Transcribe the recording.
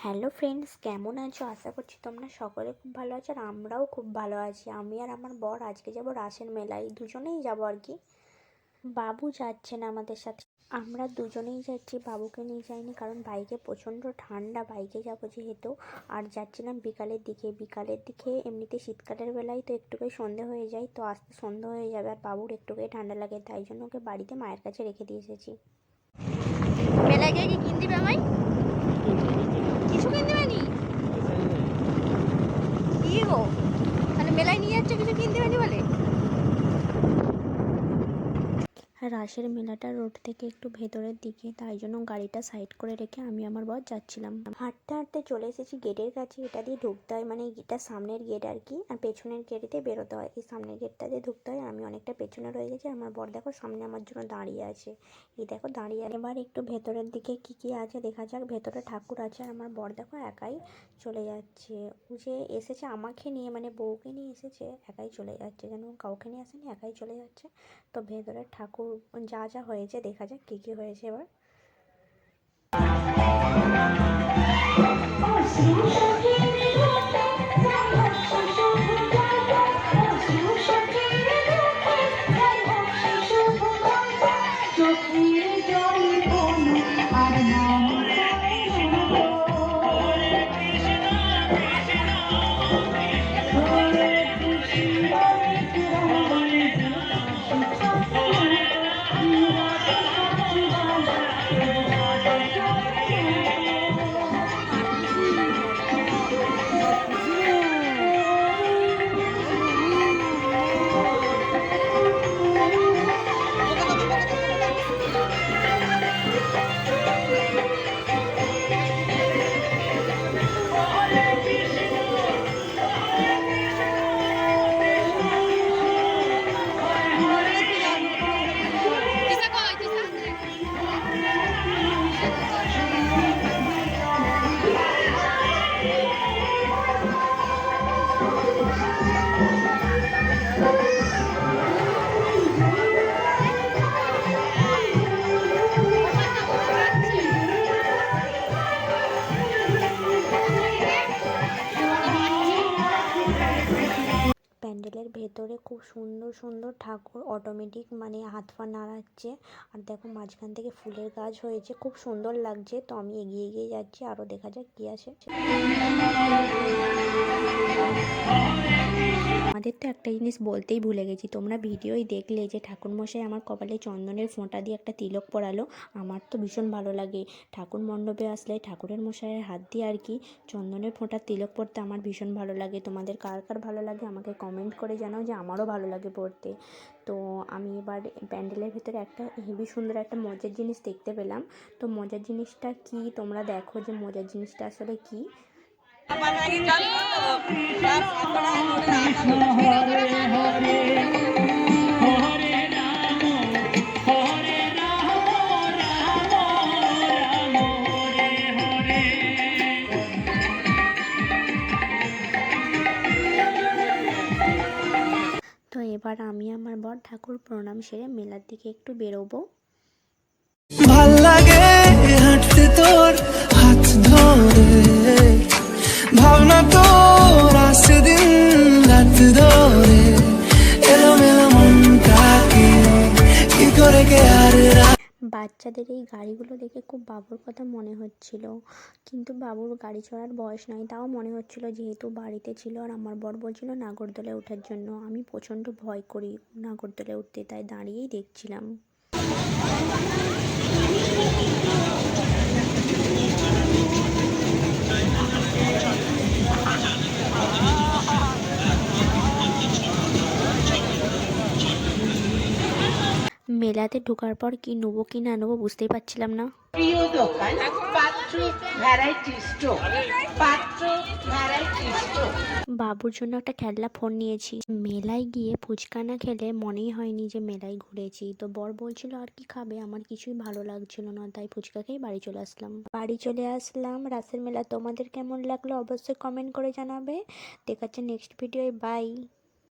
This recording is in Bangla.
হ্যালো ফ্রেন্ডস, কেমন আছো? আশা করছি তোমরা সকলে খুব ভালো আছো আর আমরাও খুব ভালো আছি। আমি আর আমার বর আজকে যাব রাসের মেলায়, দুজনেই যাব আর কি। বাবু যাচ্ছে না আমাদের সাথে, আমরা দুজনেই যাচ্ছি। বাবুকে নিয়ে যাইনি কারণ বাইকে প্রচণ্ড ঠান্ডা, বাইকে যাবো যেহেতু। আর যাচ্ছিলাম বিকালের দিকে এমনিতে শীতকালের বেলায় তো একটুকুই সন্ধে হয়ে যায়, তো আস্তে সন্ধে হয়ে যাবে আর বাবুর একটুকুই ঠান্ডা লাগে, তাই জন্য ওকে বাড়িতে মায়ের কাছে রেখে দিয়ে এসেছি। মেলায় গিয়ে কি কিনতে দিবে আমায়? কিছু কিনতে দিবেনি? কি গো, তাহলে মেলায় নিয়ে যাচ্ছ, কিছু কিনতে দিবেনি বলে? রাসের মেলাটা রোড থেকে একটু ভেতরের দিকে, তাই জন্য গাড়িটা সাইড করে রেখে আমি আমার বর যাচ্ছিলাম। হাঁটতে হাঁটতে চলে এসেছি গেটের কাছে। এটা দিয়ে ঢুকতে হয়, মানে এটা সামনের গেট আর কি, আর পেছনের গেটে বেরোতে হয়। এই সামনের গেটটা দিয়ে ঢুকতে হয়। আমি অনেকটা পেছনে রয়ে গেছি, আমার বর দেখো সামনে আমার জন্য দাঁড়িয়ে আছে। এই দেখো দাঁড়িয়ে। এবার একটু ভেতরের দিকে কি কি আছে দেখা যাক। ভেতরে ঠাকুর আছে আর আমার বর দেখো একাই চলে যাচ্ছে। ও যে এসেছে আমাকে নিয়ে, মানে বউকে নিয়ে এসেছে, একাই চলে যাচ্ছে, যেন কাউকে নিয়ে আসেনি, একাই চলে যাচ্ছে। তো ভেতরে ঠাকুর যা যা হয়েছে দেখা যাক কী কী হয়েছে এবার। প্যান্ডেলের ভেতরে খুব সুন্দর সুন্দর ঠাকুর অটোমেটিক, মানে হাত পা নাড়াচ্ছে। আর দেখো মাঝখান থেকে ফুলের গাছ হয়েছে, খুব সুন্দর লাগছে। তো আমি এগিয়ে এগিয়ে যাচ্ছি, আরও দেখা যাক কী আছে। আমাদের তো একটা জিনিস বলতেই ভুলে গেছি, তোমরা ভিডিওই দেখলে যে ঠাকুরমশাই আমার কপালে চন্দনের ফোঁটা দিয়ে একটা তিলক পরালো। আমার তো ভীষণ ভালো লাগে ঠাকুর মণ্ডপে আসলে ঠাকুরের মশাইয়ের হাত দিয়ে আর কি চন্দনের ফোঁটার তিলক পরতে আমার ভীষণ ভালো লাগে। তোমাদের কার কার ভালো লাগে আমাকে কমেন্ট করে জানাও, যে আমারও ভালো লাগে পড়তে। তো আমি এবার প্যান্ডেলের ভিতরে একটা হেবি সুন্দর একটা মজার জিনিস দেখতে পেলাম। তো মজার জিনিসটা কি তোমরা দেখো, যে মজার জিনিসটা আসলে কি। তো এবার আমি আমার বর ঠাকুর প্রণাম সেরে মেলার দিকে একটু বেরোবো। ভাল লাগে হাঁটতে তোর হাত ধরে, ভাবনা তোর আসে দিন রাত ধরে, এলোমেলো মনটাকে কি করে কে আর। বাচ্চাদের এই গাড়িগুলো দেখে খুব বাবুর কথা মনে হচ্ছিল, কিন্তু বাবুর গাড়ি চড়ার বয়স নয়, তাও মনে হচ্ছিল যেহেতু বাড়িতে ছিল। আর আমার বর বলছিল নাগরদোলায় ওঠার জন্য। আমি প্রচণ্ড ভয় করি নাগরদোলায় উঠতে, তাই দাঁড়িয়েই দেখছিলাম। মেলাতে ঢোকার পর কি নেবো কি না নেবো বুঝতেই পারছিলাম না। প্রিয় দোকান পাত্র ভ্যারাইটি স্টোর, পাত্র ভ্যারাইটি স্টোর। বাবুর জন্য একটা খেলনা ফোন নিয়েছি। মেলায় গিয়ে ফুচকা না খেলে মনেই হয়নি যে মেলায় ঘুরেছি। তো বর বলছিল আর কি খাবে, আমার কিছুই ভালো লাগছিল না, তাই ফুচকা খেয়ে বাড়ি চলে আসলাম। রাসের মেলা তোমাদের কেমন লাগলো অবশ্যই কমেন্ট করে জানাবে। দেখাচ্ছে নেক্সট ভিডিওয়, বাই।